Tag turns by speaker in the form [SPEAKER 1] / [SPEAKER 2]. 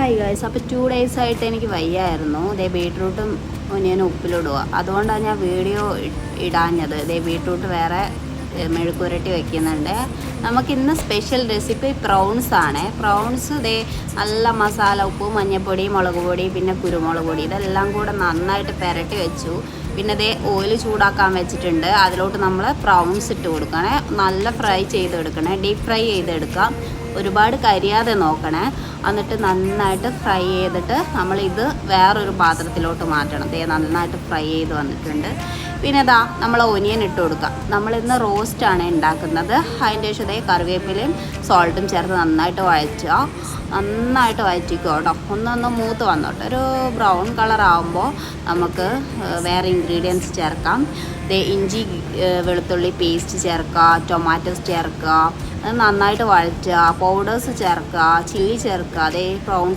[SPEAKER 1] Hi guys, അപ്പോൾ 2 days ആയിട്ട് എനിക്ക് വയ്യായിരുന്നു. ഇതേ ബീട്രൂട്ടും ഒനിയനും ഉപ്പിലിടുക. അതുകൊണ്ടാണ് ഞാൻ വീഡിയോ ഇടാഞ്ഞത്. ഇതേ ബീട്രൂട്ട് വേറെ മെഴുക്കുരട്ടി വെക്കുന്നുണ്ട്. നമുക്കിന്ന് സ്പെഷ്യൽ റെസിപ്പി പ്രൗൺസ് ആണ്. പ്രൗൺസ് ഇതേ നല്ല മസാല, ഉപ്പ്, മഞ്ഞൾപ്പൊടി, മുളക് പൊടി, പിന്നെ കുരുമുളക് പൊടി ഇതെല്ലാം കൂടെ നന്നായിട്ട് പുരട്ടി വെച്ചു. പിന്നെ ഇതേ ഓയിൽ ചൂടാക്കാൻ വെച്ചിട്ടുണ്ട്. അതിലോട്ട് നമ്മൾ പ്രൗൺസ് ഇട്ട് കൊടുക്കണേ. നല്ല ഫ്രൈ ചെയ്തെടുക്കണേ, ഡീപ്പ് ഫ്രൈ ചെയ്തെടുക്കാം. ഒരുപാട് കരിയാതെ നോക്കണേ. എന്നിട്ട് നന്നായിട്ട് ഫ്രൈ ചെയ്തിട്ട് നമ്മളിത് വേറൊരു പാത്രത്തിലോട്ട് മാറ്റണം. ദേ നന്നായിട്ട് ഫ്രൈ ചെയ്ത് വന്നിട്ടുണ്ട്. പിന്നെ ഇതാ നമ്മൾ ഒനിയൻ ഇട്ട് കൊടുക്കാം. നമ്മളിന്ന് റോസ്റ്റാണ് ഉണ്ടാക്കുന്നത്. അതിൻ്റെ ശേഷം കറിവേപ്പിലയും സോൾട്ടും ചേർത്ത് നന്നായിട്ട് നന്നായിട്ട് വഴറ്റിക്കോ കേട്ടോ. ഒന്നൊന്ന് മൂത്ത് വന്നോട്ടെ. ഒരു ബ്രൗൺ കളർ ആകുമ്പോൾ നമുക്ക് വേറെ ഇൻഗ്രീഡിയൻസ് ചേർക്കാം. ഇഞ്ചി വെളുത്തുള്ളി പേസ്റ്റ് ചേർക്കുക, ടൊമാറ്റോസ് ചേർക്കുക, അത് നന്നായിട്ട് വഴറ്റുക, പൗഡേഴ്സ് ചേർക്കുക, ചില്ലി ചേർക്കുക. അതേ പ്രൗൺസ്